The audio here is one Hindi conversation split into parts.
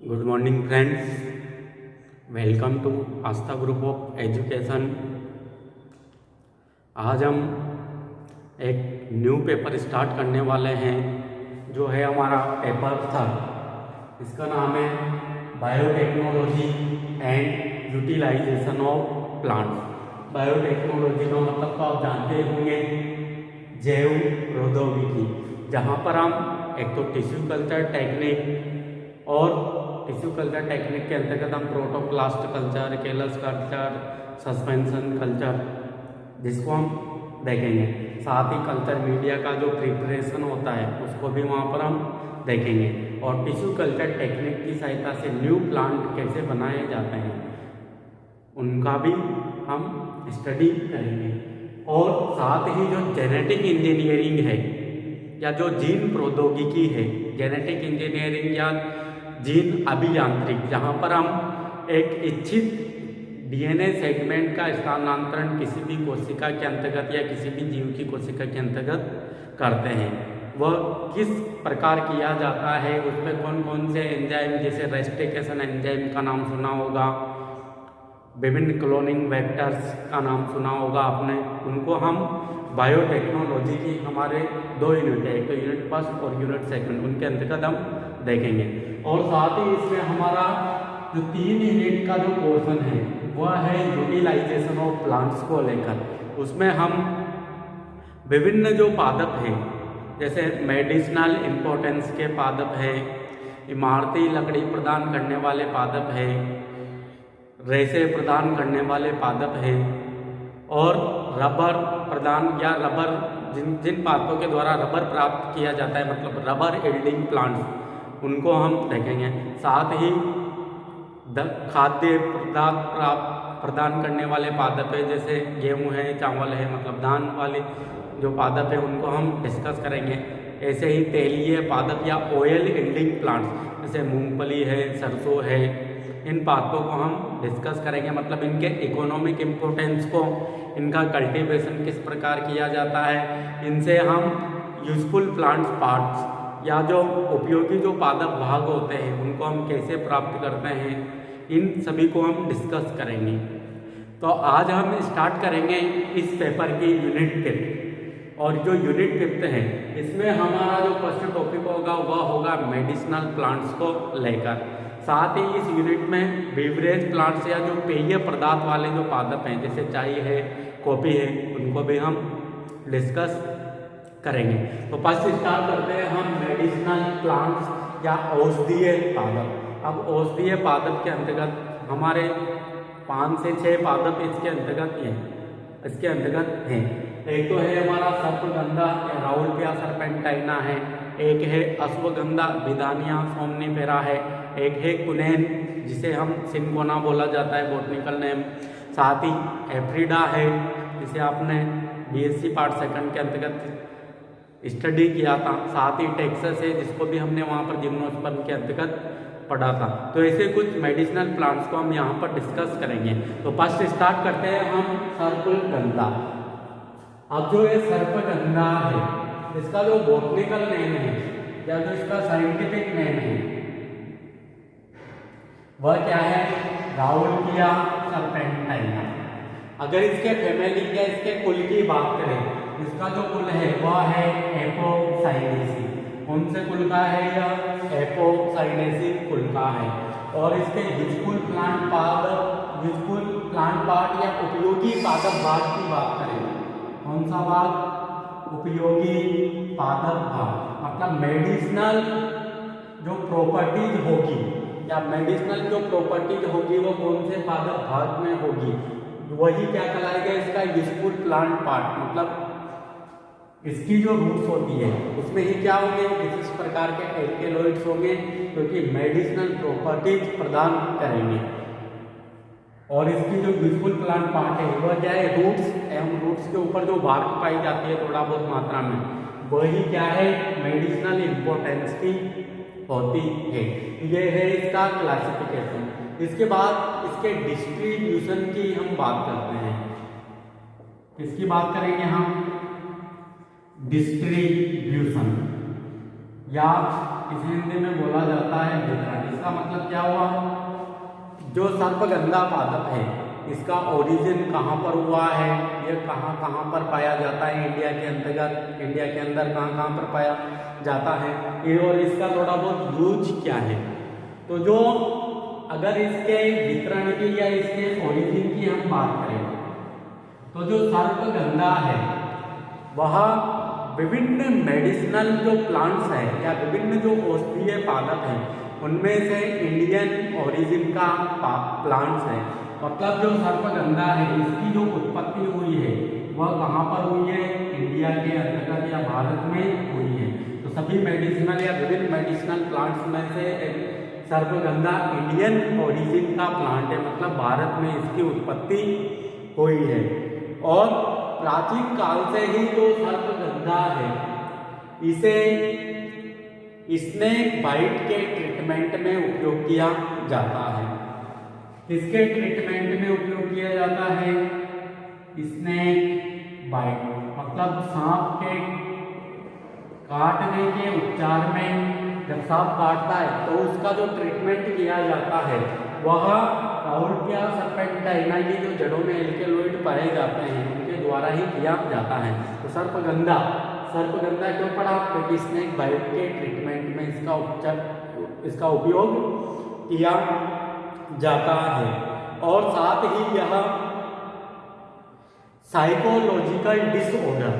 Good morning friends, welcome to Aastha group of education. आज हम एक न्यू पेपर स्टार्ट करने वाले हैं जो है हमारा पेपर था। इसका नाम है biotechnology and utilization of plants. Biotechnology का मतलब तो आप जानते होंगे, जैव प्रौद्योगिकी, जहाँ पर हम एक तो टिश्यू कल्चर टेक्निक और टिश्यू कल्चर टेक्निक के अंतर्गत हम protoplast culture, callus culture, suspension culture, जिसको हम देखेंगे। साथ ही कल्चर मीडिया का जो प्रिपरेशन होता है उसको भी वहाँ पर हम देखेंगे। और टिश्यू कल्चर टेक्निक की सहायता से न्यू प्लांट कैसे बनाए जाते हैं उनका भी हम स्टडी करेंगे। और साथ ही जो जेनेटिक इंजीनियरिंग है या जो जीन प्रौद्योगिकी है, जेनेटिक इंजीनियरिंग या जीन अभियांत्रिक, जहाँ पर हम एक इच्छित डीएनए सेगमेंट का स्थानांतरण किसी भी कोशिका के अंतर्गत या किसी भी जीव की कोशिका के अंतर्गत करते हैं, वह किस प्रकार किया जाता है, उसमें कौन कौन से एंजाइम, जैसे रेस्टिकेशन एंजाइम का नाम सुना होगा, विभिन्न क्लोनिंग वेक्टर्स का नाम सुना होगा आपने, उनको हम बायोटेक्नोलॉजी की हमारे 2 यूनिट है, एक तो यूनिट फर्स्ट और यूनिट सेकंड, उनके अंतर्गत हम देखेंगे। और साथ ही इसमें हमारा जो 3 यूनिट का जो पोर्शन है वह है यूटिलाइजेशन ऑफ प्लांट्स को लेकर। उसमें हम विभिन्न जो पादप हैं, जैसे मेडिसिनल इम्पोर्टेंस के पादप हैं, इमारती लकड़ी प्रदान करने वाले पादप हैं, रेशे प्रदान करने वाले पादप हैं, और रबर प्रदान या रबर जिन पादपों के द्वारा रबर प्राप्त किया जाता है, मतलब रबर यील्डिंग प्लांट्स, उनको हम देखेंगे। साथ ही खाद्य पदार्थ प्रदान करने वाले पादप है, जैसे गेहूँ है, चावल है, मतलब धान वाले जो पादप है उनको हम डिस्कस करेंगे। ऐसे ही तेलीय पादप या ऑयल यील्डिंग प्लांट्स जैसे मूंगफली है, सरसों है, इन पादपों को हम डिस्कस करेंगे, मतलब इनके इकोनॉमिक इम्पोर्टेंस को, इनका कल्टीवेशन किस प्रकार किया जाता है, इनसे हम यूजफुल प्लांट्स पार्ट्स या जो उपयोगी जो पादप भाग होते हैं उनको हम कैसे प्राप्त करते हैं, इन सभी को हम डिस्कस करेंगे। तो आज हम स्टार्ट करेंगे इस पेपर की यूनिट 5। और जो यूनिट 5 है इसमें हमारा जो फर्स्ट टॉपिक होगा वह होगा मेडिसिनल प्लांट्स को लेकर। साथ ही इस यूनिट में बेवरेज प्लांट्स या जो पेय पदार्थ वाले जो पादप हैं, जैसे चाय है, कॉफ़ी है, उनको भी हम डिस्कस करेंगे। तो फर्स्ट स्टार्ट करते हैं हम मेडिसिनल प्लांट्स या औषधीय पादप। अब औषधीय पादप के अंतर्गत हमारे 5 से 6 पादप इसके अंतर्गत हैं। एक तो है हमारा सर्पगंधा या राउल्पिया सर्पेंटाइना है, एक है अश्वगंधा विदानिया सोमनीफेरा है, एक है कुनेन जिसे हम सिनकोना बोला जाता है बॉटनिकल नेम, साथ ही एफ्रीडा है जिसे आपने बीएससी पार्ट 2 के अंतर्गत स्टडी किया था, साथ ही टेक्सस है जिसको भी हमने वहाँ पर जिम्नोस्पर्म के अंतर्गत पढ़ा था। तो ऐसे कुछ मेडिसिनल प्लांट्स को हम यहाँ पर डिस्कस करेंगे। तो फर्स्ट स्टार्ट करते हैं हम सर्पगंधा। अब जो ये सर्पगंधा है इसका जो बॉटनिकल नेम है या जो इसका साइंटिफिक नेम है वह क्या है, राउल्पिया सर्पेंटाइना। अगर इसके फैमिली या इसके कुल की बात करें, इसका जो कुल है वह है एपोसाइनेसी। कौन से कुल का है यह? एपोसाइनेसी कुल का है। और इसके यूजफुल प्लांट पार्ट या उपयोगी पादप भाग की बात करें, कौन सा भाग? उपयोगी पादप भाग, मतलब मेडिसिनल जो प्रॉपर्टीज होगी या मेडिसिनल जो प्रॉपर्टीज होगी वो कौन से पादप भाग में होगी, वही क्या कहलाएगा? इसका यूजफुल प्लांट पार्ट। मतलब इसकी जो रूट्स होती है उसमें ही क्या होंगे, किसी प्रकार के एल्केलॉइड्स होंगे क्योंकि मेडिसिनल प्रॉपर्टीज प्रदान करेंगे। और इसकी जो यूजफुल प्लांट पार्ट है वह क्या है? रूट्स एवं रूट्स के ऊपर जो बार्क पाई जाती है थोड़ा बहुत मात्रा में, वही क्या है? मेडिसिनल इम्पोर्टेंस की होती है। ये है इसका क्लासिफिकेशन। इसके बाद इसके डिस्ट्रीब्यूशन की हम बात करते हैं। किसकी बात करेंगे हम? डिस्ट्रीब्यूशन। या इसे हिंदी में बोला जाता है वितरण। इसका मतलब क्या हुआ, जो सर्पगंधा पादप है इसका ओरिजिन कहाँ पर हुआ है, ये कहाँ कहाँ पर पाया जाता है इंडिया के अंतर्गत, इंडिया के अंदर कहाँ कहाँ पर पाया जाता है ये, और इसका थोड़ा बहुत यूज क्या है। तो जो अगर इसके वितरण की या इसके ओरिजिन की हम बात करें तो जो सर्पगंधा है वह विभिन्न मेडिसिनल जो प्लांट्स हैं या विभिन्न जो औषधीय पादप हैं उनमें से इंडियन ओरिजिन का प्लांट्स है। मतलब जो सर्पगंधा है इसकी जो उत्पत्ति हुई है वह कहाँ पर हुई है, इंडिया के अंतर्गत या भारत में हुई है। तो सभी मेडिसिनल या विभिन्न मेडिसिनल प्लांट्स में से सर्पगंधा इंडियन ओरिजिन का प्लांट है, मतलब भारत में इसकी उत्पत्ति हुई है। और प्राचीन काल से ही जो सर्पगंधा है इसे स्नेक बाइट के ट्रीटमेंट में उपयोग किया जाता है। किसके ट्रीटमेंट में उपयोग किया जाता है, स्नेक बाइट, मतलब सांप के काटने के उपचार में जब सांप काटता है तो उसका जो ट्रीटमेंट किया जाता है वह राउल्टिया सर्पेंटाइना की जो जड़ों में एल्केलॉइड पाए जाते हैं उनके द्वारा ही किया जाता है। तो सर्पगंधा क्यों पड़ा, क्योंकि स्नेक बाइट के ट्रीटमेंट में इसका उपयोग किया जाता है। और साथ ही यह साइकोलॉजिकल डिसऑर्डर,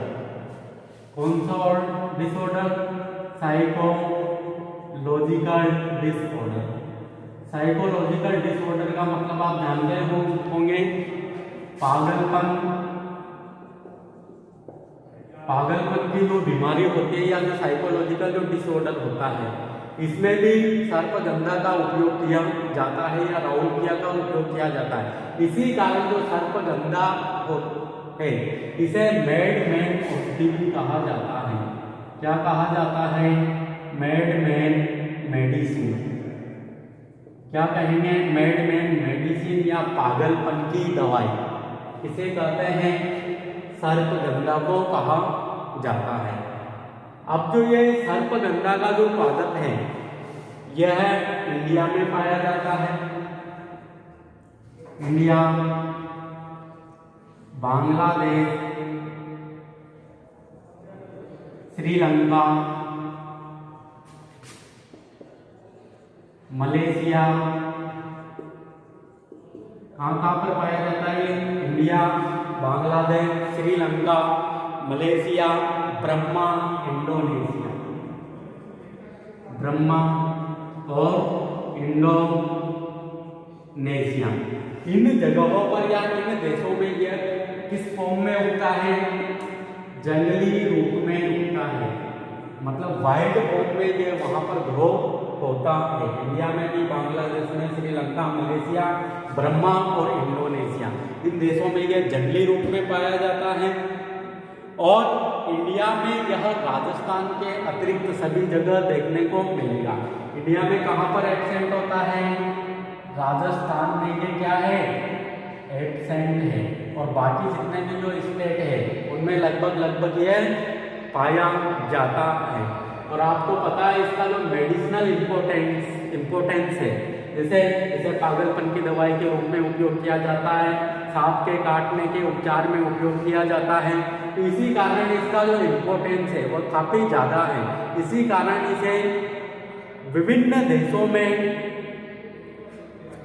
कौन सा disorder, psychological disorder. Psychological disorder का मतलब आप जानते होंगे पागलपन की जो बीमारी होती है या जो साइकोलॉजिकल जो डिसऑर्डर होता है इसमें भी सर्पगंधा का उपयोग किया जाता है या राउल्टिया का उपयोग किया जाता है। इसी कारण जो सर्पगंधा है इसे मैडमैन औषधि भी कहा जाता है। क्या कहा जाता है, मैडमैन मेडिसिन। क्या कहेंगे, मैडमैन मेडिसिन या पागलपन की दवाई, इसे कहते हैं, सर्पगंधा को कहा जाता है। अब जो ये सर्पगंधा का जो पादप है यह इंडिया में पाया जाता है। इंडिया, बांग्लादेश, श्रीलंका, मलेशिया, कहाँ पर पाया जाता है, India, Bangladesh, Sri Lanka, Malaysia, Brahma, Indonesia, Brahma और इंडोनेशिया, इन जगहों पर या इन देशों में यह किस फॉर्म में उगता है, जंगली रूप में उगता है, मतलब वाइल्ड फॉर्म में यह वहां पर ग्रो होता है। इंडिया में भी, बांग्लादेश में, श्रीलंका, मलेशिया, ब्रह्मा और इंडोनेशिया, इन देशों में यह जंगली रूप में पाया जाता है। और इंडिया में यह राजस्थान के अतिरिक्त सभी जगह देखने को मिलेगा। इंडिया में कहाँ पर एब्सेंट होता है, राजस्थान में ये क्या है, एब्सेंट है, और बाकी जितने भी जो स्टेट है उनमें लगभग यह पाया जाता है। और आपको पता है इसका जो मेडिसिनल इम्पोर्टेंस है, जैसे पागलपन की दवाई के रूप में उपयोग किया जाता है, सांप के काटने के उपचार में उपयोग किया जाता है। तो इसी कारण इसका जो इम्पोर्टेंस है वो काफ़ी ज़्यादा है। इसी कारण इसे विभिन्न देशों में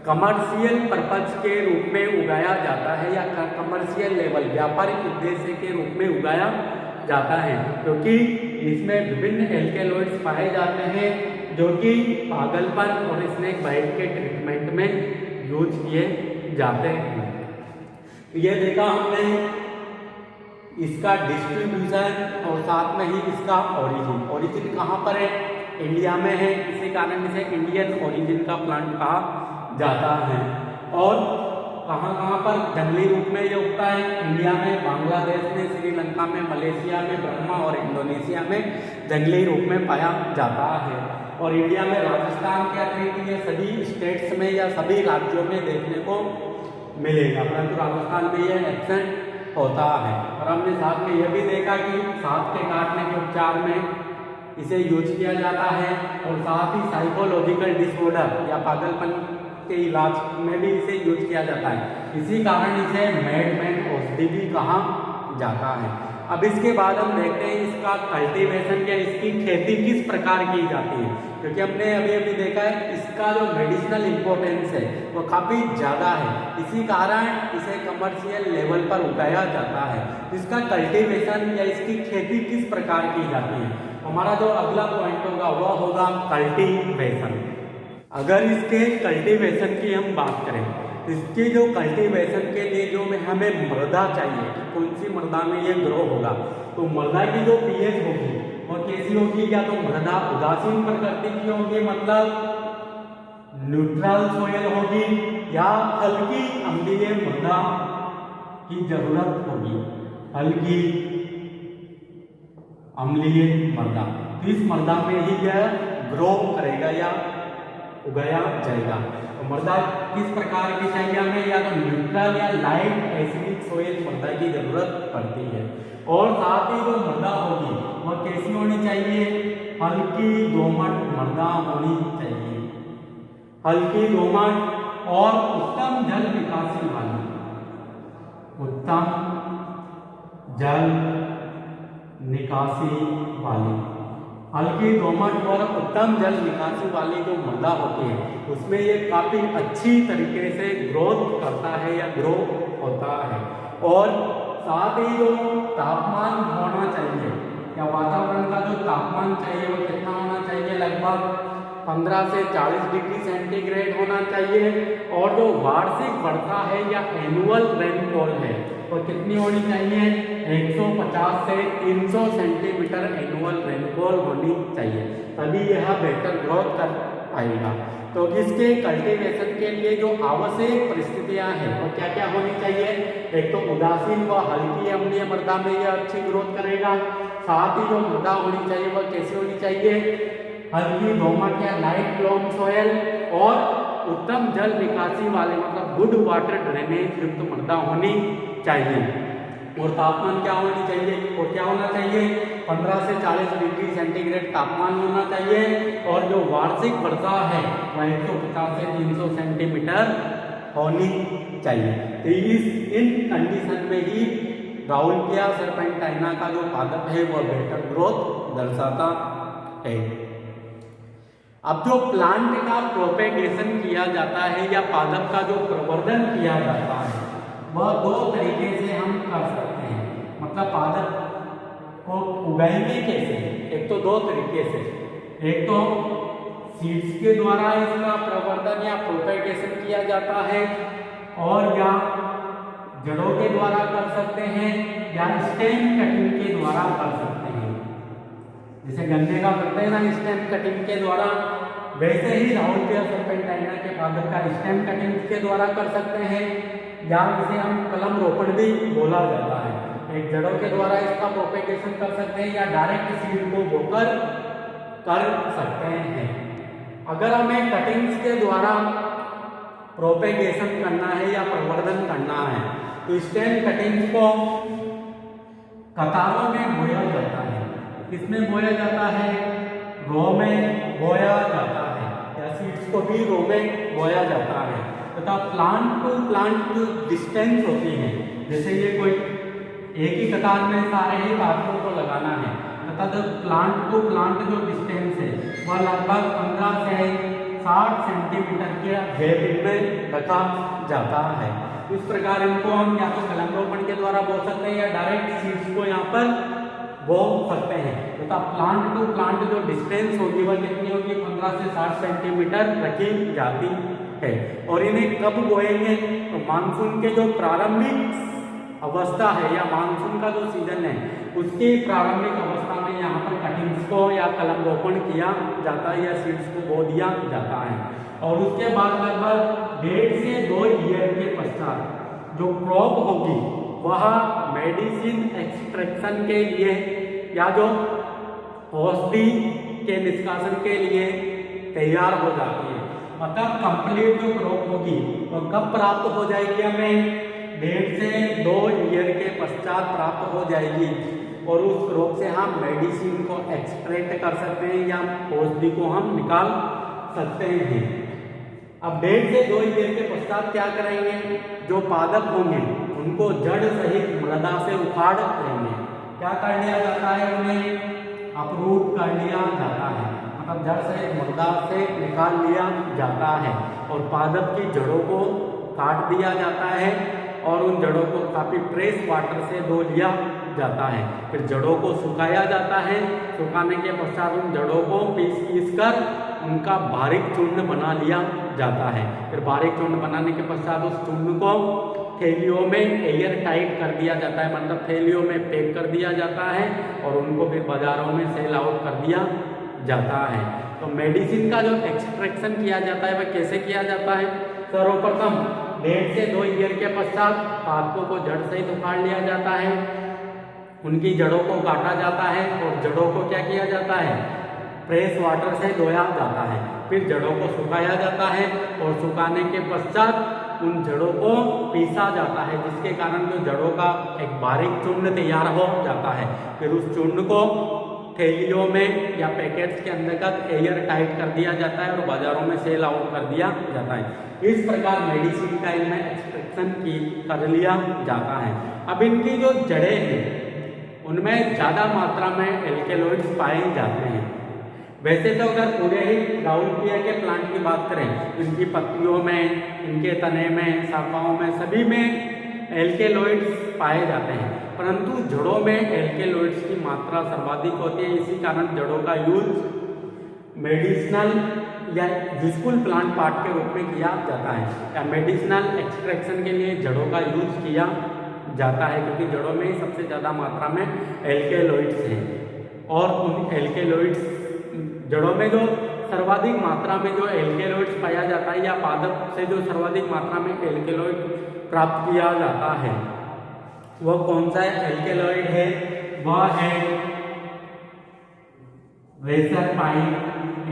कमर्शियल पर्पज के रूप में उगाया जाता है या कमर्शियल लेवल, व्यापारिक उद्देश्य के रूप में उगाया जाता है, क्योंकि इसमें विभिन्न एल्केलॉइड्स पाए जाते हैं जो कि पागलपन और स्नेक बाइट के ट्रीटमेंट में यूज किए जाते हैं। ये देखा हमने इसका डिस्ट्रीब्यूशन और साथ में ही इसका ओरिजिन कहाँ पर है, इंडिया में है, इसी कारण इसे इंडियन ओरिजिन का प्लांट कहा जाता है। और कहाँ पर जंगली रूप में ये उगता है, इंडिया में, बांग्लादेश में, श्रीलंका में, मलेशिया में, ब्रह्मा और इंडोनेशिया में जंगली रूप में पाया जाता है। और इंडिया में राजस्थान के अतिरिक्त ये सभी स्टेट्स में या सभी राज्यों में देखने को मिलेगा, परंतु राजस्थान में यह एब्सेंट होता है। और हमने साथ में यह भी देखा कि सांप के काटने के उपचार में इसे यूज किया जाता है और साथ ही साइकोलॉजिकल डिसऑर्डर या पागलपन के इलाज में भी इसे यूज किया जाता है। इसी कारण इसे मैडमैन औषधि भी कहा जाता है। अब इसके बाद हम देखते हैं इसका कल्टीवेशन या इसकी खेती किस प्रकार की जाती है, क्योंकि हमने अभी अभी देखा है इसका जो मेडिसिनल इम्पोर्टेंस है वो काफ़ी ज़्यादा है। इसी कारण इसे कमर्शियल लेवल पर उगाया जाता है। इसका कल्टीवेशन या इसकी खेती किस प्रकार की जाती है, हमारा जो अगला पॉइंट होगा वह होगा कल्टीवेशन। अगर इसके कल्टीवेशन की हम बात करें, इसके जो कल्टीवेशन के लिए जो हमें मृदा चाहिए कि कौन सी मृदा में ये ग्रो होगा, तो मृदा की जो पीएच होगी वो कैसी होगी, या तो मृदा उदासीन प्रकृति की होगी, मतलब न्यूट्रल सोयल होगी, या हल्की अम्लीय मृदा की जरूरत होगी, हल्की अम्लीय मृदा। तो इस मृदा में ही यह ग्रो करेगा या उगाया जाएगा। तो मृदा किस प्रकार की चाहिए हमें, या तो न्यूट्रल या लाइट एसिडिक सोयल मृदा की जरूरत पड़ती है। और साथ ही जो मृदा होगी वह कैसी होनी चाहिए, हल्की दोमट मृदा होनी चाहिए, हल्की दोमट और उत्तम जल निकासी वाली, उत्तम जल निकासी वाली, हल्की दोमट और उत्तम जल निकासी वाली जो मृदा होती है उसमें ये काफ़ी अच्छी तरीके से ग्रोथ करता है या ग्रो होता है। और साथ ही जो तापमान होना चाहिए या वातावरण का जो तापमान चाहिए वो कितना होना चाहिए, लगभग 15 से 40 डिग्री सेंटीग्रेड होना चाहिए। और जो वार्षिक वर्षा है या एनुअल रेनफॉल है वो कितनी होनी चाहिए, 150 से 300 सेंटीमीटर एनुअल रेनफॉल होनी चाहिए, तभी यह बेहतर ग्रोथ कर पाएगा। तो इसके कल्टीवेशन के लिए जो आवश्यक परिस्थितियां हैं वो क्या क्या होनी चाहिए, एक तो उदासीन व हल्की अम्लीय मृदा में यह अच्छी ग्रोथ करेगा। साथ ही जो मृदा होनी चाहिए वह कैसी होनी चाहिए, हल्की दोमट या लाइट लोम सोयल और उत्तम जल निकासी वाले, मतलब गुड वाटर ड्रेनेज युक्त मृदा होनी चाहिए। और तापमान क्या होनी चाहिए, और क्या होना चाहिए, 15 से 40 डिग्री सेंटीग्रेड तापमान होना चाहिए। और जो वार्षिक वर्षा है वह 150 से 300 सेंटीमीटर होनी चाहिए। तो इन कंडीशन में ही राउल्टिया सर्पेंटाइना का जो पादप है वह बेहतर ग्रोथ दर्शाता है। अब जो प्लांट का प्रोपेगेशन किया जाता है या पादप का जो प्रवर्धन किया जाता है वह दो तरीके से हम कर सकते हैं, मतलब पादप को उगाएंगे कैसे, एक तो दो तरीके से, एक तो सीड्स के द्वारा इसका प्रवर्धन या प्रोपेगेशन किया जाता है, और या जड़ों के द्वारा कर सकते हैं, या स्टेम कटिंग के द्वारा कर सकते हैं। जैसे गन्ने का करते हैं ना स्टेम कटिंग के द्वारा, वैसे ही राउल्टिया सर्पेंटाइना के पादप का स्टेम कटिंग के द्वारा कर सकते हैं, या इसे हम कलम रोपण भी बोला जाता है। एक जड़ों के द्वारा इसका प्रोपेगेशन कर सकते हैं या डायरेक्ट सीड को बोकर कर सकते हैं। अगर हमें कटिंग्स के द्वारा प्रोपेगेशन करना है या प्रवर्धन करना है तो स्टेम कटिंग्स को कतारों में बोया जाता है। किसमें बोया जाता है, रो में बोया जाता है, या सीड्स को भी रो में बोया जाता है। तथा प्लांट टू प्लांट जो डिस्टेंस होती है, जैसे ये कोई एक ही कतार में सारे ही पादपों को लगाना है, तथा जो प्लांट टू प्लांट जो डिस्टेंस है वह लगभग 15 से 60 सेंटीमीटर के गैप में रखा जाता है। इस प्रकार इनको हम या तो कलम रोपण के द्वारा बो सकते हैं या डायरेक्ट सीड्स को यहाँ पर बो सकते हैं। तथा प्लांट टू प्लांट जो डिस्टेंस होगी वह कितनी होगी, 15 से 60 सेंटीमीटर रखी जाती है। और इन्हें कब बोएंगे, तो मानसून के जो प्रारंभिक अवस्था है या मानसून का जो सीजन है उसकी प्रारंभिक अवस्था में यहाँ पर कटिंग्स को या कलम रोपण किया जाता है या सीड्स को बो दिया जाता है। और उसके बाद लगभग 1.5 से 2 ईयर के पश्चात जो क्रॉप होगी वह मेडिसिन एक्सट्रैक्शन के लिए या जो औषधि के निष्कासन के लिए तैयार हो जाती है। मतलब कंप्लीट जो क्रॉप होगी वह कब प्राप्त हो जाएगी, हमें 1.5 से 2 ईयर के पश्चात प्राप्त हो जाएगी। और उस रोग से हम मेडिसिन को एक्सट्रैक्ट कर सकते हैं या औषधि को हम निकाल सकते हैं। अब 1.5 से 2 ईयर के पश्चात क्या करेंगे, जो पादप होंगे उनको जड़ सहित मृदा से उखाड़ लेंगे। क्या कर लिया जाता है, उन्हें अपरूट कर लिया जाता है, मतलब जड़ सहित मृदा से निकाल लिया जाता है और पादप की जड़ों को काट दिया जाता है और उन जड़ों को काफी फ्रेश वाटर से धो लिया जाता है। फिर जड़ों को सुखाया जाता है, सुखाने के पश्चात उन जड़ों को पीस कर उनका बारीक चूर्ण बना लिया जाता है। फिर बारीक चूर्ण बनाने के पश्चात उस चूर्ण को थैलियों में एयर टाइट कर दिया जाता है, मतलब थैलियों में पैक कर दिया जाता है और उनको फिर बाजारों में सेल आउट कर दिया जाता है। तो मेडिसिन का जो एक्सट्रैक्शन किया जाता है वह कैसे किया जाता है, सर्वप्रथम 1.5 से 2 ईयर के पश्चात पादपों को जड़ सहित उखाड़ लिया जाता है, उनकी जड़ों को काटा जाता है और जड़ों को क्या किया जाता है, फ्रेश वाटर से धोया जाता है। फिर जड़ों को सुखाया जाता है और सुखाने के पश्चात उन जड़ों को पीसा जाता है, जिसके कारण जो जड़ों का एक बारीक चूर्ण तैयार हो जाता है। फिर उस चूर्ण को थैलियों में या पैकेट्स के अंतर्गत एयर टाइट कर दिया जाता है और बाजारों में सेल आउट कर दिया जाता है। इस प्रकार मेडिसिन का इनमें एक्सट्रैक्शन कर लिया जाता है। अब इनकी जो जड़ें हैं उनमें ज़्यादा मात्रा में एल्केलॉइड्स पाए जाते हैं। वैसे तो अगर पूरे ही राउलपिया के प्लांट की बात करें, इनकी पत्तियों में, इनके तने में, शाखाओं में, सभी में एल्केलॉइड्स पाए जाते हैं, परंतु जड़ों में एल्केलॉइड्स की मात्रा सर्वाधिक होती है। इसी कारण जड़ों का यूज मेडिसिनल या यूजफुल प्लांट पार्ट के रूप में किया जाता है या मेडिसिनल एक्सट्रैक्शन के लिए जड़ों का यूज किया जाता है, क्योंकि जड़ों में ही सबसे ज़्यादा मात्रा में एल्केलॉइड्स हैं और उन एल्केलॉइड्स जड़ों में जो सर्वाधिक मात्रा में जो एल्केलॉइड्स पाया जाता है या पादप से जो सर्वाधिक मात्रा में एल्केलॉइड प्राप्त किया जाता है वह कौन सा एल्केलॉइड है, वह है रेसरपाइन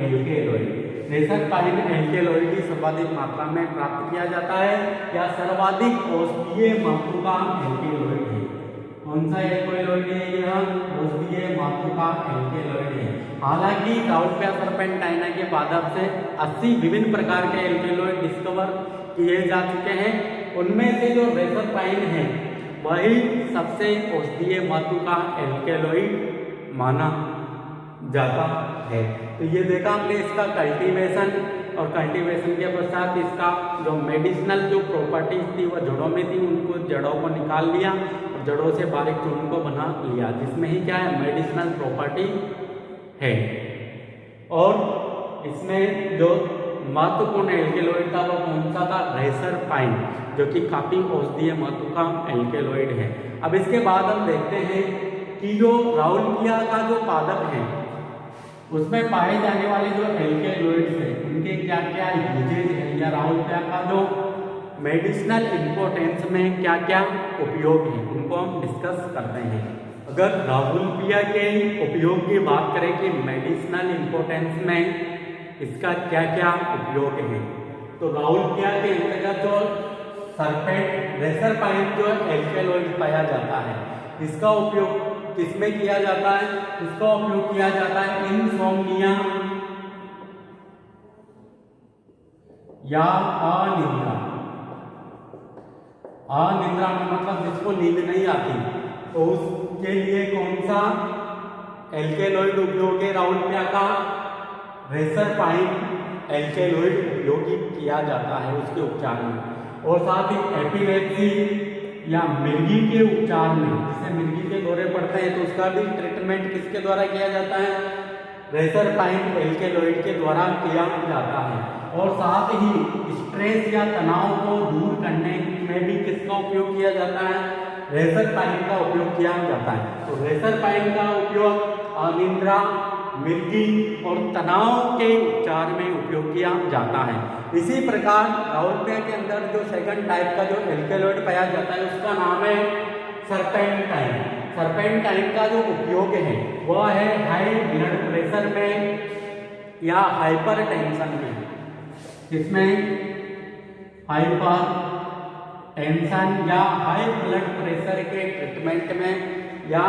एल्केलॉइड। रेसरपाइन एल्केलॉइड ही सर्वाधिक मात्रा में प्राप्त किया जाता है या सर्वाधिक औषधीय महत्व का एल्केलॉइड है। कौन सा एल्केलॉइड है, यह औषधीय महत्व का एल्केलॉइड है। हालांकि राउलपिया सर्पेंटाइना के पादप से 80 विभिन्न प्रकार के एल्केलॉइड डिस्कवर किए जा चुके हैं, उनमें से जो रेसरपाइन है वही सबसे औषधीय महत्व का एल्केलॉइड माना जाता है। तो ये देखा हमने इसका कल्टीवेशन और कल्टीवेशन के पश्चात इसका जो मेडिसिनल जो प्रॉपर्टीज थी वह जड़ों में थी, उनको जड़ों को निकाल लिया और जड़ों से बारीक चूर्ण को बना लिया, जिसमें ही क्या है, मेडिसिनल प्रॉपर्टी है। और इसमें जो महत्वपूर्ण एल्केलॉइड था वो कौन सा था, रेसरपाइन, जो कि काफी औषधीय महत्व का एल्केलॉइड है। अब इसके बाद हम देखते हैं कि जो राउलपिया का जो पादप है उसमें पाए जाने वाले जो एल्केलॉइड्स हैं उनके क्या क्या यूजेज है या राउलपिया का जो मेडिसिनल इम्पोर्टेंस में क्या क्या उपयोग है उनको हम डिस्कस करते हैं। अगर राउलपिया के उपयोग की बात करें कि मेडिसिनल इम्पोर्टेंस में इसका क्या क्या उपयोग है, तो राउलपिया के अंतर्गत जो रेसरपाइन जो एल्केलॉइड पाया जाता है इसका उपयोग किसमें किया जाता है, इसका उपयोग किया जाता है इनसोम्निया या अनिद्रा। अनिद्रा में मतलब जिसको नींद नहीं आती, तो उसके लिए कौन सा एल्केलॉइड उपयोग है, राउलपिया का रेसरपाइन एल्केलॉइड उपयोगी किया जाता है उसके उपचार में। और साथ ही एपिलेप्सी या मिर्गी के उपचार में, जैसे मिर्गी के दौरे पड़ते हैं तो उसका भी ट्रीटमेंट किसके द्वारा किया जाता है, रेसरपाइन एल्केलॉइड के द्वारा किया जाता है। और साथ ही स्ट्रेस या तनाव को दूर करने में भी किसका उपयोग किया जाता है, रेसरपाइन का उपयोग किया जाता है। तो रेसरपाइन का उपयोग अनिद्रा, मिर्गी और तनाव के उपचार में उपयोग किया जाता है। इसी प्रकार राउलपिया के अंदर जो सेकंड टाइप का जो एल्केलॉइड पाया जाता है उसका नाम है सर्पेंटाइन। सर्पेंटाइन का जो उपयोग है वह है हाई ब्लड प्रेशर में या हाइपर टेंशन में, इसमें हाइपर टेंशन या हाई ब्लड प्रेशर के ट्रीटमेंट में या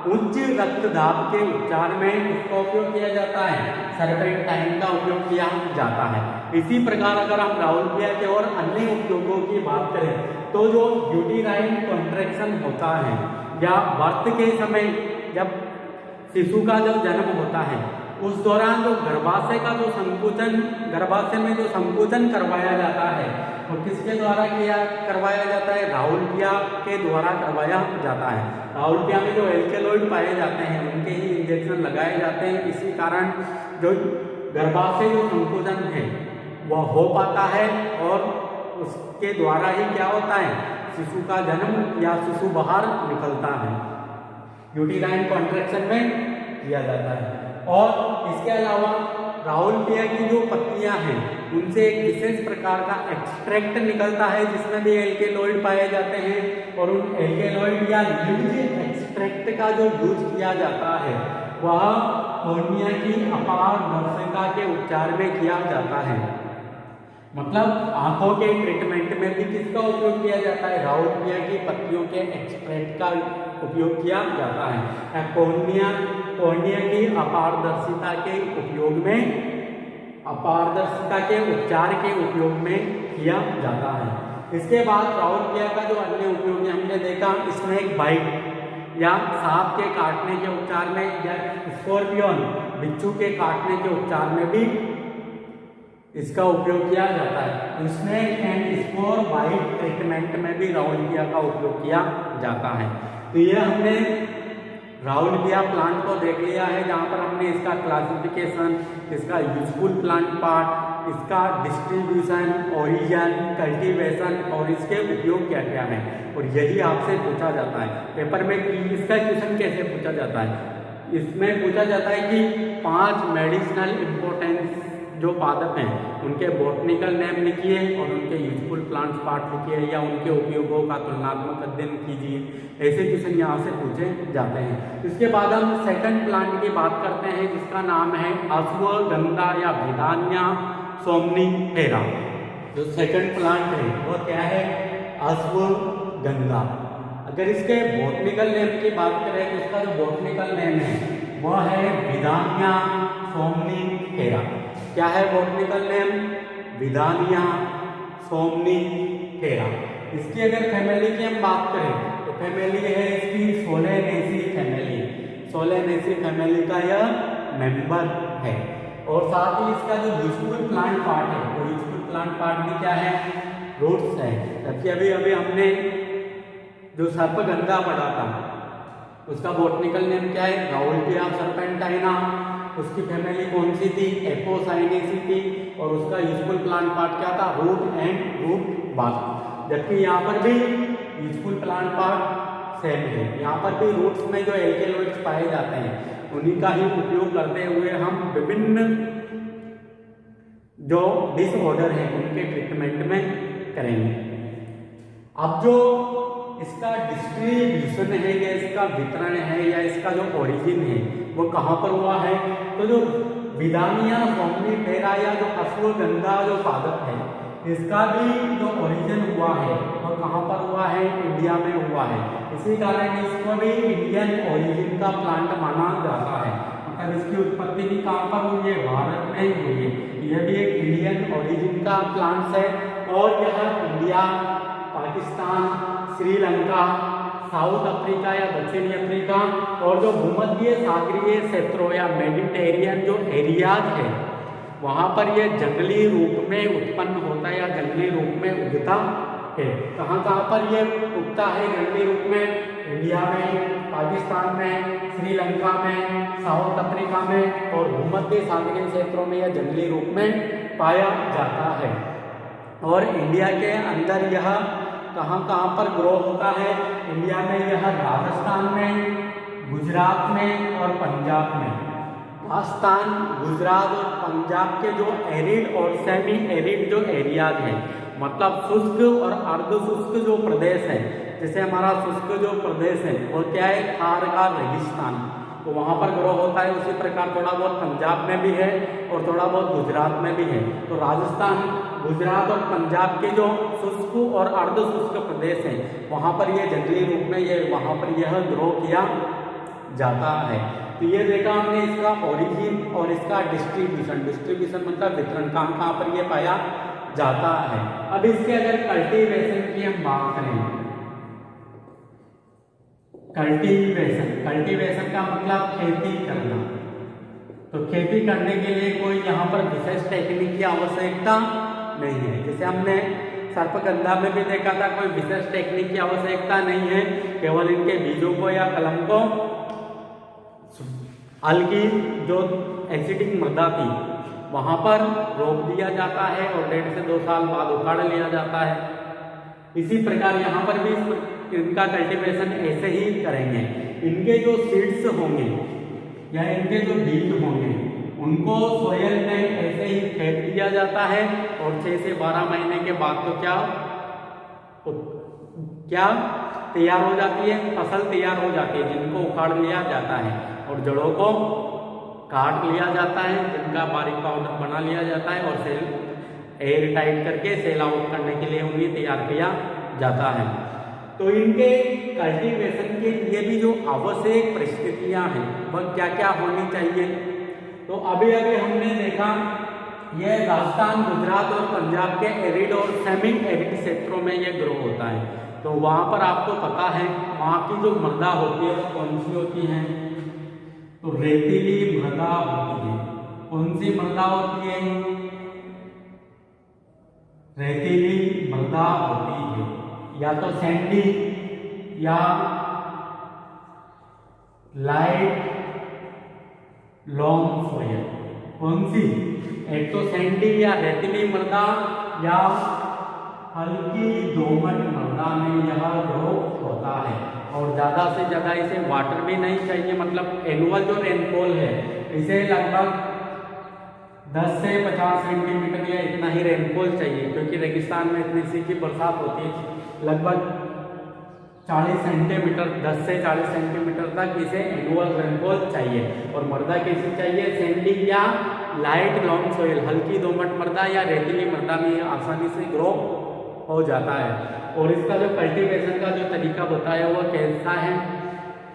उच्च रक्तदाब के उपचार में इसका उपयोग किया जाता है, सर्पेंटाइन का उपयोग किया जाता है। इसी प्रकार अगर हम राउल्टिया के और अन्य उपयोगों की बात करें तो जो यूटेराइन कॉन्ट्रैक्शन होता है या बर्थ के समय जब शिशु का जो जन्म होता है उस दौरान जो गर्भाशय का जो संकुचन, गर्भाशय में जो संकुचन करवाया जाता है वो किसके द्वारा करवाया जाता है? राउल्टिया के द्वारा करवाया जाता है। राउल्टिया में जो एल्केलॉइड पाए जाते हैं उनके ही इंजेक्शन लगाए जाते हैं। इसी कारण जो गर्भाशय जो संकुचन है वह हो पाता है और उसके द्वारा ही क्या होता है? शिशु का जन्म या शिशु बाहर निकलता है, यूटेराइन कॉन्ट्रैक्शन में किया जाता है। और इसके अलावा राउल्टिया की जो पत्तियां हैं उनसे एक विशेष प्रकार का एक्सट्रैक्ट निकलता है जिसमें भी एल्केलॉइड पाए जाते हैं और उन एल्केलॉइड या लीज एक्सट्रैक्ट का जो यूज किया जाता है वह कॉर्निया की अपारदर्शिता के उपचार में किया जाता है। मतलब आंखों के ट्रीटमेंट में भी किसका उपयोग किया जाता है? राउल्टिया की पत्तियों के एक्सट्रैक्ट का उपयोग किया जाता है। कॉर्निया की अपारदर्शिता के उपयोग में, अपारदर्शिता के उपचार के उपयोग में किया जाता है। इसके बाद राउल्टिया का जो अन्य उपयोग हमने देखा, इसमें एक बाइट या सांप के काटने के उपचार में या स्कॉर्पियन बिच्छू के काटने के उपचार में भी इसका उपयोग किया जाता है। Snake and spore bite treatment में भी राउल्टिया का उपयोग किया जाता है। तो ये हमने राउल्टिया प्लांट को देख लिया है, जहाँ पर हमने इसका क्लासिफिकेशन, इसका यूजफुल प्लांट पार्ट, इसका डिस्ट्रीब्यूशन, ओरिजिन, कल्टीवेशन और इसके उपयोग क्या क्या है। और यही आपसे पूछा जाता है पेपर में कि इसका क्वेश्चन कैसे पूछा जाता है। इसमें पूछा जाता है कि 5 मेडिसिनल इम्पोर्टेंस जो पादप हैं उनके बॉटनिकल नेम लिखिए और उनके यूजफुल प्लांट्स पार्ट लिखिए या उनके उपयोगों का तुलनात्मक अध्ययन कीजिए। ऐसे क्वेश्चन यहाँ से पूछे जाते हैं। इसके बाद हम सेकंड प्लांट की बात करते हैं जिसका नाम है अश्वगंधा या विदानिया सोमनीफेरा। जो सेकंड प्लांट है वो क्या है? अश्वगंधा। अगर इसके बॉटनिकल नेम की बात करें तो इसका जो बॉटनिकल नेम है वह है विदानिया सोमनीफेरा। क्या है बॉटनिकल नेम? विदानिया सोमनीफेरा। इसकी अगर फैमिली की हम बात करें तो फैमिली है इसकी सोलेनेसी फैमिली। सोलेनेसी फैमिली का यह मेंबर है। और साथ ही इसका जो यूजफुल प्लांट पार्ट है वो यूजफुल प्लांट पार्ट भी क्या है? रूट्स है। जबकि अभी हमने जो सर्पगंधा पढ़ा था उसका बॉटनिकल नेम क्या है? राउल्टिया सर्पेंटाइना। उसकी फैमिली कौन सी थी? एपोसाइनेसी थी। और उसका यूजफुल प्लांट पार्ट क्या था? Root and root bast. जबकि यहाँ पर भी यूजफुल प्लांट पार्ट सेम है। यहाँ पर भी रूट्स में जो एल्केलॉइड्स पाए जाते हैं उन्हीं का ही उपयोग करते हुए हम विभिन्न जो डिसऑर्डर हैं उनके ट्रीटमेंट में करेंगे। अब जो इसका डिस्ट्रीब्यूशन है या इसका वितरण है या इसका जो ओरिजिन है वो कहाँ पर हुआ है? तो जो विदानिया सोमनीफेरा या जो अश्वगंधा जो पादप है इसका भी जो ओरिजिन हुआ है वो कहाँ पर हुआ है? इंडिया में हुआ है। इसी कारण इसको भी इंडियन ओरिजिन का प्लांट माना जाता है। मतलब इसकी उत्पत्ति भी कहाँ पर हुई है? भारत में ही हुई है। यह भी एक इंडियन ओरिजिन का प्लांट है और यह India, Pakistan, Sri Lanka, south Africa या दक्षिणी अफ्रीका और जो भूमध्य सागरीय क्षेत्रों या मेडिटेरियन जो एरियाज है वहाँ पर यह जंगली रूप में उत्पन्न होता है या जंगली रूप में उगता है। कहाँ पर यह उगता है जंगली रूप में? इंडिया में, पाकिस्तान में, श्रीलंका में, साउथ अफ्रीका में और भूमध्य सागरीय क्षेत्रों में यह जंगली रूप में पाया जाता है। और इंडिया के अंदर यह कहाँ पर ग्रो होता है? इंडिया में यह राजस्थान में, गुजरात में और पंजाब में। राजस्थान, गुजरात और पंजाब के जो एरिड और सेमी एरिड जो एरियाज हैं, मतलब शुष्क और अर्ध शुष्क जो प्रदेश है, जैसे हमारा शुष्क जो प्रदेश है वो क्या है? थार का रेगिस्तान, तो वहाँ पर ग्रो होता है। उसी प्रकार थोड़ा बहुत पंजाब में भी है और थोड़ा बहुत गुजरात में भी है। तो राजस्थान, गुजरात और पंजाब के जो शुष्क और अर्ध शुष्क प्रदेश हैं वहाँ पर यह जंगली रूप में वहाँ पर यह ग्रो किया जाता है। तो ये देखा हमने इसका ओरिजिन और इसका डिस्ट्रीब्यूशन। डिस्ट्रीब्यूशन मतलब वितरण, कहाँ पर ये पाया जाता है। अब इसके अगर कल्टीवेशन की हम बात करें, कल्टीवेशन का मतलब खेती करना। तो खेती करने के लिए कोई यहाँ पर विशेष टेक्निक की आवश्यकता नहीं है। जैसे हमने सर्पगंधा में भी देखा था, कोई विशेष टेक्निक की आवश्यकता नहीं है, केवल इनके बीजों को या कलम को हल्की जो एसिडिक मृदा थी वहाँ पर रोप दिया जाता है और 1.5 से 2 साल बाद उखाड़ लिया जाता है। इसी प्रकार यहाँ पर भी इनका कल्टीवेशन ऐसे ही करेंगे। इनके जो सीड्स होंगे या इनके जो बीज होंगे उनको सोयल में ऐसे ही फेंक दिया जाता है और 6 से 12 महीने के बाद तो क्या तैयार हो जाती है, फसल तैयार हो जाती है, जिनको उखाड़ लिया जाता है और जड़ों को काट लिया जाता है, जिनका बारीक पाउडर बना लिया जाता है और सेल एयर टाइट करके सेल आउट करने के लिए उन्हें तैयार किया जाता है। तो इनके कल्टीवेशन के लिए भी जो आवश्यक परिस्थितियां हैं वह क्या क्या होनी चाहिए। तो अभी हमने देखा यह राजस्थान, गुजरात और पंजाब के एरिड और सेमी एरिड क्षेत्रों में यह ग्रो होता है। तो वहाँ पर आपको पता है वहाँ की जो मृदा होती है वो कौन सी होती है, तो रेतीली मृदा होती है। कौन सी मृदा होती है, रेतीली मृदा होती है, या तो सैंडी या लाइट लॉम सोयल। कौन सी, एक तो सैंडी या रेतीली मृदा या हल्की दोमट मृदा में यह ग्रो होता है और ज़्यादा से ज़्यादा इसे वाटर भी नहीं चाहिए, मतलब एनुअल जो रेनफॉल है इसे लगभग 10 से 50 सेंटीमीटर या इतना ही रेनफॉल चाहिए, क्योंकि रेगिस्तान में इतनी सी की बरसात होती है। लगभग 40 सेंटीमीटर, 10 से 40 सेंटीमीटर तक इसे एनुअल रेनफॉल चाहिए। और मृदा कैसी चाहिए, सैंडी या लाइट लॉम सोइल, हल्की दोमट मृदा या रेतीली मृदा में आसानी से ग्रो हो जाता है। और इसका जो कल्टीवेशन का जो तरीका बताया वो कैसा है,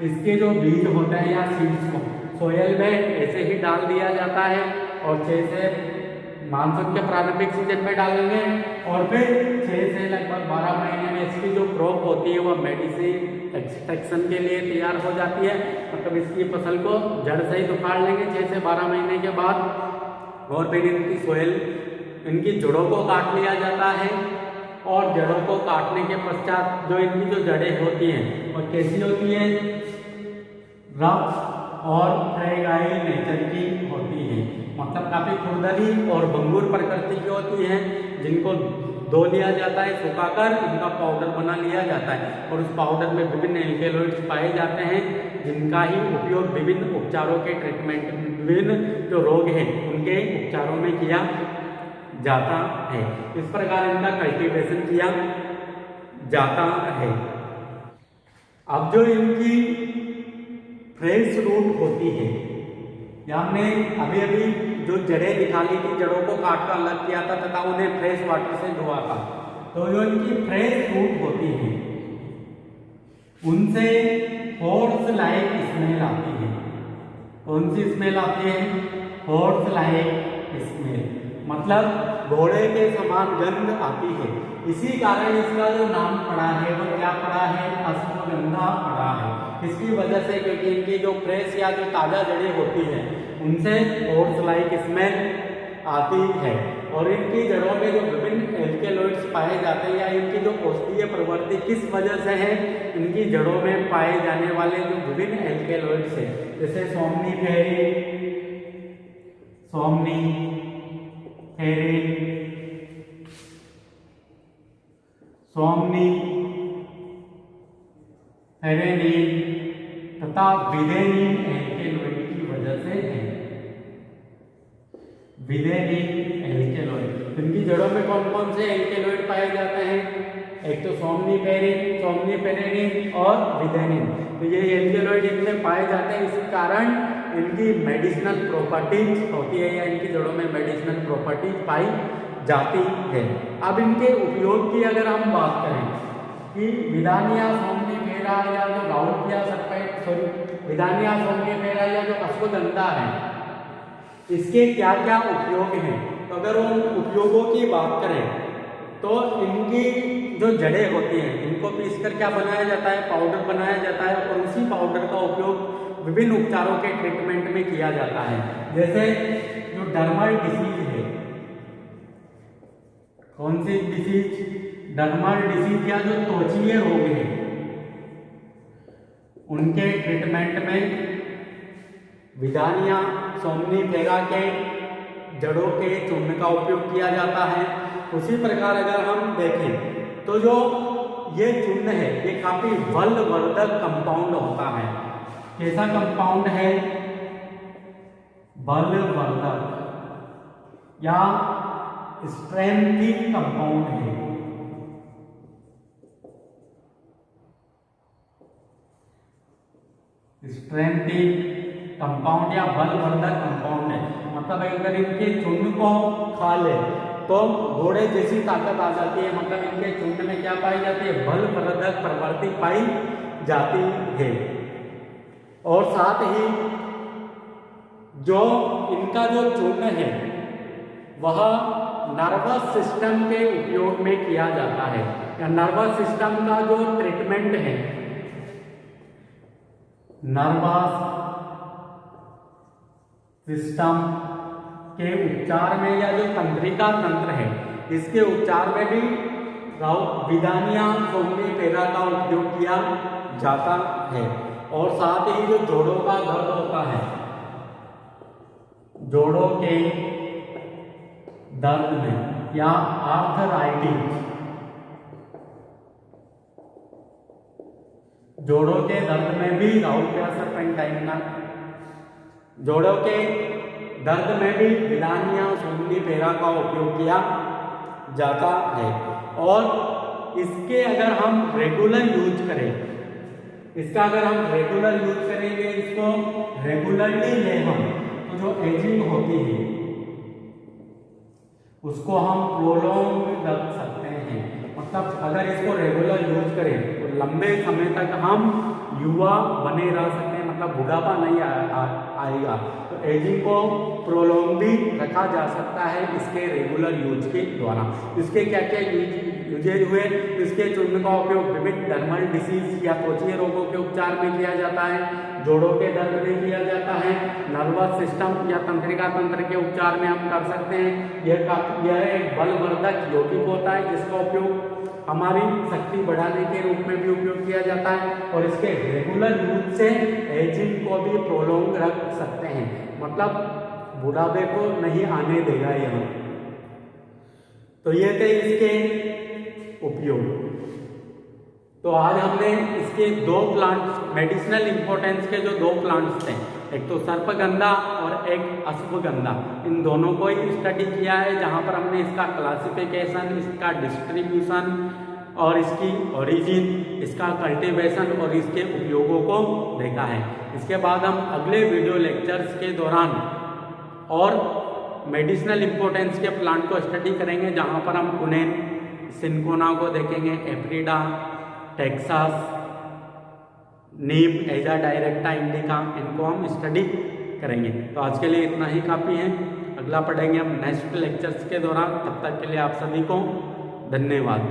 इसके जो बीज होते हैं या सीड्स को सोयल में ऐसे ही डाल दिया जाता है और 6 से मानसून के प्रारंभिक सीजन में डालेंगे और फिर 6 से लगभग 12 महीने में इसकी जो क्रॉप होती है वह मेडिसिन एक्सट्रैक्शन के लिए तैयार हो जाती है। मतलब इसकी फसल को जड़ से ही उखाड़ लेंगे 6 से 12 महीने के बाद और फिर इनकी सोयल, इनकी जड़ों को काट लिया जाता है और जड़ों को काटने के पश्चात जो इनकी जो जड़ें होती हैं वो कैसी होती है, रफ और फ्रेगाइल नेचर की होती है, मतलब काफी खुरदरी और भंगुर प्रकृति की होती हैं, जिनको धो लिया जाता है, सुखाकर इनका पाउडर बना लिया जाता है और उस पाउडर में विभिन्न एल्केलॉइड्स पाए जाते हैं, जिनका ही उपयोग विभिन्न उपचारों के ट्रीटमेंट, विभिन्न जो रोग हैं उनके उपचारों में किया जाता है। इस प्रकार इनका कल्टीवेशन किया जाता है। अब जो इनकी फ्रेश रूट होती है, या हमने अभी जो जड़ें निकाली थी, जड़ों को काट कर अलग किया था तथा उन्हें फ्रेश वाटर से धोआ था, तो जो इनकी फ्रेश रूट होती है उनसे हॉर्स लाइक स्मेल आती है। कौन सी स्मेल आती है, हॉर्स लाइक स्मेल, मतलब घोड़े के समान गंध आती है। इसी कारण इसका जो नाम पड़ा है वो क्या पड़ा है, अश्वगंधा पड़ा है। इसकी वजह से, क्योंकि इनकी जो फ्रेश या जो ताज़ा जड़ें होती हैं उनसे हॉर्स लाइक स्मेल आती है और इनकी जड़ों में जो विभिन्न एल्केलॉइड्स पाए जाते हैं या इनकी जो औषधीय प्रवृत्ति किस वजह से है, इनकी जड़ों में पाए जाने वाले जो विभिन्न एल्केलॉइड्स हैं, जैसे सोमनीफेरिन, तथा विदेनिन एल्केलॉइड की वजह से है। विदेनिन एल्केलॉइड, इनकी जड़ों में कौन कौन से एल्केलॉइड पाए जाते हैं, एक तो सोमनीफेरिन और विदेनिन। तो ये एल्केलॉइड इनमें पाए जाते हैं, इसी कारण इनकी मेडिसिनल प्रॉपर्टीज होती है या इनकी जड़ों में मेडिसिनल प्रॉपर्टीज पाई जाती है। अब इनके उपयोग की अगर हम बात करें कि विदानिया, सोमनीफेरा या जो गाउटिया विदानिया सोमनीफेरा या जो अश्वगंधा है, इसके क्या क्या उपयोग हैं। तो अगर उन उपयोगों की बात करें तो इनकी जो जड़ें होती हैं इनको पीसकर क्या बनाया जाता है, पाउडर बनाया जाता है, और उसी पाउडर का उपयोग विभिन्न उपचारों के ट्रीटमेंट में किया जाता है। जैसे जो डर्मल डिसीज है, कौन सी डिसीज, डर्मल डिसीज या जो त्वचीय रोग है, उनके ट्रीटमेंट में विदानिया सोमनीफेरा के जड़ों के चूर्ण का उपयोग किया जाता है। उसी प्रकार अगर हम देखें तो जो ये चूर्ण है ये काफी बलवर्धक कंपाउंड होता है। कैसा कंपाउंड है, बलवर्धक या स्ट्रेंथनिंग कंपाउंड है। स्ट्रेंथनिंग कंपाउंड या बलवर्धक कंपाउंड है। मतलब अगर इनके चूर्ण को खा ले तो घोड़े जैसी ताकत आ जाती है। मतलब इनके चूर्ण में क्या पाई जाती है, बलवर्धक प्रवृत्ति पाई जाती है। और साथ ही जो इनका जो चूर्ण है वह नर्वस सिस्टम के उपयोग में किया जाता है, या नर्वस सिस्टम का जो ट्रीटमेंट है, नर्वस सिस्टम के उपचार में, या जो तंत्रिका तंत्र है इसके उपचार में भी विदानिया सोमनीफेरा का उपयोग किया जाता है। और साथ ही जो जोड़ों का दर्द होता है, जोड़ों के दर्द में या आर्थराइटिस, जोड़ों के दर्द में भी राउटिया सर्पेंटाइन, जोड़ों के दर्द में भी विदानिया सोमनीफेरा का उपयोग किया जाता है। और इसके अगर हम रेगुलर यूज करें, इसका अगर हम रेगुलर यूज करेंगे, इसको रेगुलरली ले हम, तो जो एजिंग होती है उसको हम प्रोलॉन्ग रख सकते हैं। मतलब अगर इसको रेगुलर यूज करें तो लंबे समय तक हम युवा बने रह सकते हैं, मतलब बुढ़ापा नहीं आएगा। तो एजिंग को प्रोलॉन्ग भी रखा जा सकता है इसके रेगुलर यूज के द्वारा। इसके क्या क्या यूजेज हुए, इसके चूर्ण का उपयोग विभिन्न डर्मल डिसीज या त्वचीय रोगों के उपचार में किया जाता है, जोड़ों के दर्द में किया जाता है, नर्वस सिस्टम या तंत्रिका तंत्र के उपचार में हम कर सकते हैं। यह एक बलवर्धक यौगिक होता है जिसका उपयोग हमारी शक्ति बढ़ाने के रूप में भी उपयोग किया जाता है, और इसके रेगुलर यूज से एजिंग को भी प्रोलॉन्ग रख सकते हैं। मतलब बुढ़ापे को नहीं आने देगा यह। तो ये थे इसके उपयोग। तो आज हमने इसके दो प्लांट्स, मेडिसिनल इंपॉर्टेंस के जो दो प्लांट्स थे, एक तो सर्पगंधा और एक अश्वगंधा, इन दोनों को ही स्टडी किया है, जहां पर हमने इसका क्लासिफिकेशन, इसका डिस्ट्रीब्यूशन और इसकी ओरिजिन, इसका कल्टीवेशन और इसके उपयोगों को देखा है। इसके बाद हम अगले वीडियो लेक्चर्स के दौरान और मेडिसिनल इंपॉर्टेंस के प्लांट को स्टडी करेंगे, जहां पर हम कुनेन, सिंकोना को देखेंगे, एफ्रीडा, टेक्सास, नीम, एजा डायरेक्टा इंडिका, इनको हम स्टडी करेंगे। तो आज के लिए इतना ही काफ़ी है, अगला पढ़ेंगे हम नेक्स्ट लेक्चर्स के दौरान। तब तक के लिए आप सभी को धन्यवाद।